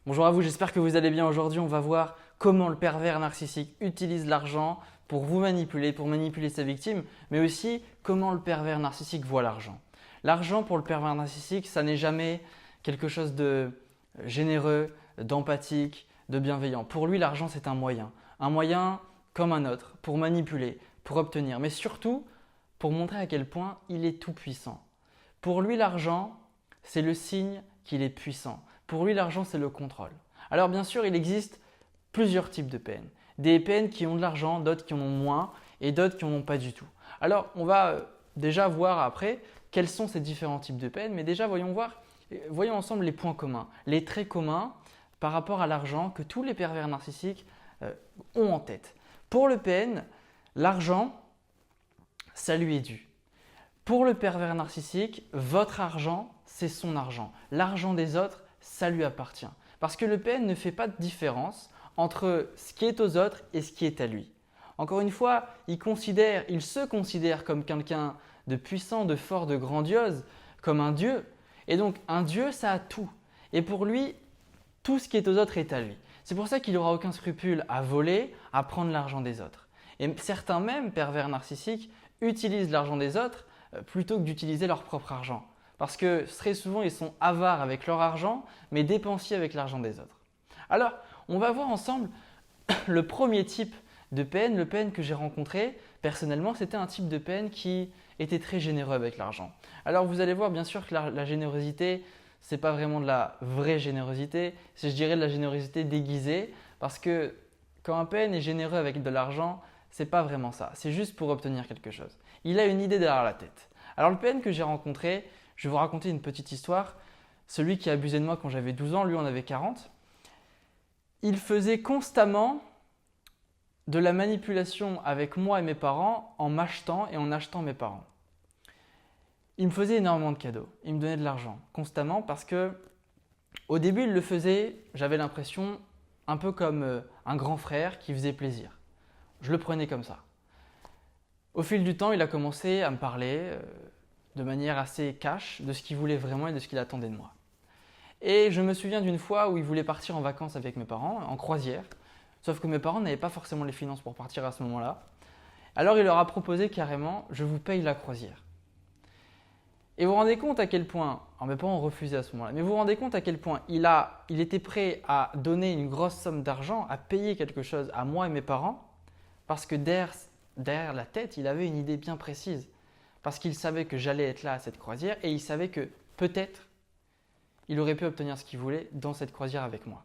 Bonjour à vous, j'espère que vous allez bien. Aujourd'hui, on va voir comment le pervers narcissique utilise l'argent pour vous manipuler, pour manipuler sa victime, mais aussi comment le pervers narcissique voit l'argent. L'argent pour le pervers narcissique, ça n'est jamais quelque chose de généreux, d'empathique, de bienveillant. Pour lui, l'argent, c'est un moyen comme un autre pour manipuler, pour obtenir, mais surtout pour montrer à quel point il est tout puissant. Pour lui, l'argent, c'est le signe qu'il est puissant. Pour lui, l'argent, c'est le contrôle. Alors bien sûr, il existe plusieurs types de PN. Des PN qui ont de l'argent, d'autres qui en ont moins et d'autres qui n'en ont pas du tout. Alors on va déjà voir après quels sont ces différents types de PN, mais déjà voyons ensemble les points communs, les traits communs par rapport à l'argent que tous les pervers narcissiques ont en tête. Pour le PN, l'argent, ça lui est dû. Pour le pervers narcissique, votre argent, c'est son argent. L'argent des autres, ça lui appartient. Parce que le PN ne fait pas de différence entre ce qui est aux autres et ce qui est à lui. Encore une fois, il se considère comme quelqu'un de puissant, de fort, de grandiose, comme un dieu. Et donc un dieu, ça a tout. Et pour lui, tout ce qui est aux autres est à lui. C'est pour ça qu'il n'aura aucun scrupule à voler, à prendre l'argent des autres. Et certains même pervers narcissiques utilisent l'argent des autres plutôt que d'utiliser leur propre argent. Parce que très souvent, ils sont avares avec leur argent, mais dépensiers avec l'argent des autres. Alors, on va voir ensemble le premier type de PN, le PN que j'ai rencontré. Personnellement, c'était un type de PN qui était très généreux avec l'argent. Alors, vous allez voir bien sûr que la générosité, ce n'est pas vraiment de la vraie générosité, c'est je dirais de la générosité déguisée, parce que quand un PN est généreux avec de l'argent, ce n'est pas vraiment ça, c'est juste pour obtenir quelque chose. Il a une idée derrière la tête. Alors le PN que j'ai rencontré, je vais vous raconter une petite histoire. Celui qui abusait de moi quand j'avais 12 ans, lui en avait 40. Il faisait constamment de la manipulation avec moi et mes parents en m'achetant et en achetant mes parents. Il me faisait énormément de cadeaux. Il me donnait de l'argent constamment parce que au début, il le faisait, j'avais l'impression, un peu comme un grand frère qui faisait plaisir. Je le prenais comme ça. Au fil du temps, il a commencé à me parler de manière assez cash de ce qu'il voulait vraiment et de ce qu'il attendait de moi. Et je me souviens d'une fois où il voulait partir en vacances avec mes parents, en croisière, sauf que mes parents n'avaient pas forcément les finances pour partir à ce moment-là. Alors il leur a proposé carrément « je vous paye la croisière ». Et vous vous rendez compte à quel point, alors mes parents ont refusé à ce moment-là, mais vous vous rendez compte à quel point il était prêt à donner une grosse somme d'argent, à payer quelque chose à moi et mes parents, parce que derrière la tête, il avait une idée bien précise. Parce qu'il savait que j'allais être là à cette croisière et il savait que peut-être il aurait pu obtenir ce qu'il voulait dans cette croisière avec moi.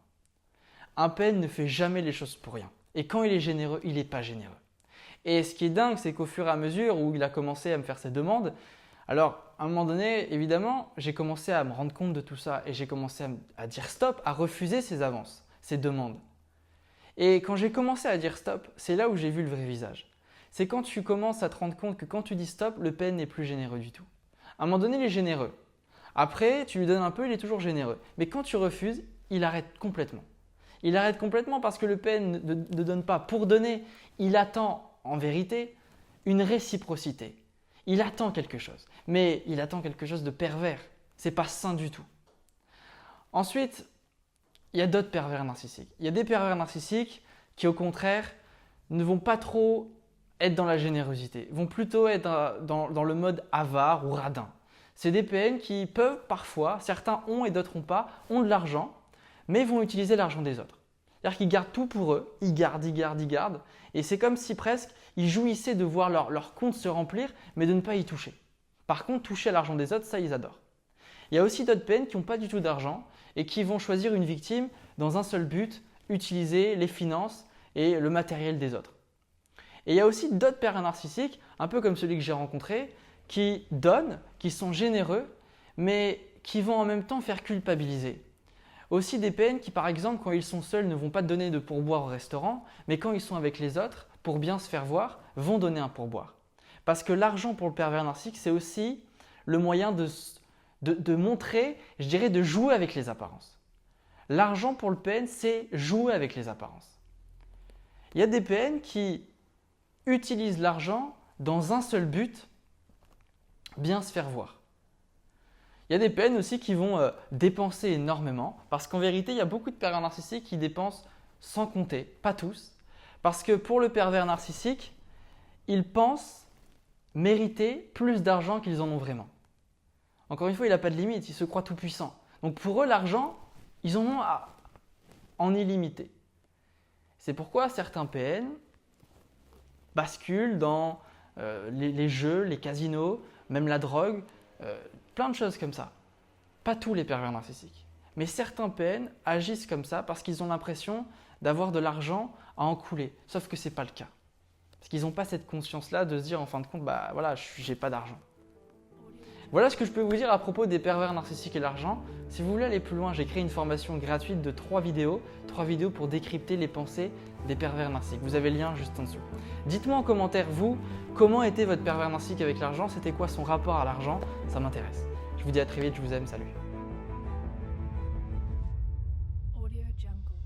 Un PN ne fait jamais les choses pour rien. Et quand il est généreux, il n'est pas généreux. Et ce qui est dingue, c'est qu'au fur et à mesure où il a commencé à me faire ses demandes, alors à un moment donné, évidemment, j'ai commencé à me rendre compte de tout ça et j'ai commencé à dire stop, à refuser ses avances, ses demandes. Et quand j'ai commencé à dire stop, c'est là où j'ai vu le vrai visage. C'est quand tu commences à te rendre compte que quand tu dis stop, le PN n'est plus généreux du tout. À un moment donné, il est généreux. Après, tu lui donnes un peu, il est toujours généreux. Mais quand tu refuses, il arrête complètement. Il arrête complètement parce que le PN ne donne pas pour donner. Il attend en vérité une réciprocité. Il attend quelque chose. Mais il attend quelque chose de pervers. Ce n'est pas sain du tout. Ensuite, il y a d'autres pervers narcissiques. Il y a des pervers narcissiques qui, au contraire, ne vont pas trop être dans la générosité, vont plutôt être dans le mode avare ou radin. C'est des PN qui peuvent parfois, certains ont et d'autres n'ont pas, ont de l'argent, mais vont utiliser l'argent des autres. C'est-à-dire qu'ils gardent tout pour eux, ils gardent, et c'est comme si presque ils jouissaient de voir leur compte se remplir, mais de ne pas y toucher. Par contre, toucher à l'argent des autres, ça ils adorent. Il y a aussi d'autres PN qui n'ont pas du tout d'argent et qui vont choisir une victime dans un seul but, utiliser les finances et le matériel des autres. Et il y a aussi d'autres pervers narcissiques, un peu comme celui que j'ai rencontré, qui donnent, qui sont généreux, mais qui vont en même temps faire culpabiliser. Aussi des PN qui, par exemple, quand ils sont seuls, ne vont pas donner de pourboire au restaurant, mais quand ils sont avec les autres, pour bien se faire voir, vont donner un pourboire. Parce que l'argent pour le pervers narcissique, c'est aussi le moyen de montrer, je dirais, de jouer avec les apparences. L'argent pour le PN, c'est jouer avec les apparences. Il y a des PN qui utilisent l'argent dans un seul but, bien se faire voir. Il y a des PN aussi qui vont dépenser énormément parce qu'en vérité, il y a beaucoup de pervers narcissiques qui dépensent sans compter, pas tous. Parce que pour le pervers narcissique, ils pensent mériter plus d'argent qu'ils en ont vraiment. Encore une fois, il n'a pas de limite, il se croit tout puissant. Donc pour eux, l'argent, ils en ont en illimité. C'est pourquoi certains PN basculent dans les jeux, les casinos, même la drogue, plein de choses comme ça. Pas tous les pervers narcissiques. Mais certains PN agissent comme ça parce qu'ils ont l'impression d'avoir de l'argent à en couler. Sauf que ce n'est pas le cas. Parce qu'ils n'ont pas cette conscience-là de se dire en fin de compte, bah voilà, j'ai pas d'argent. Voilà ce que je peux vous dire à propos des pervers narcissiques et l'argent. Si vous voulez aller plus loin, j'ai créé une formation gratuite de 3 vidéos pour décrypter les pensées des pervers narcissiques. Vous avez le lien juste en dessous. Dites-moi en commentaire, vous, comment était votre pervers narcissique avec l'argent? C'était quoi son rapport à l'argent? Ça m'intéresse. Je vous dis à très vite, je vous aime, salut. Audio Jungle.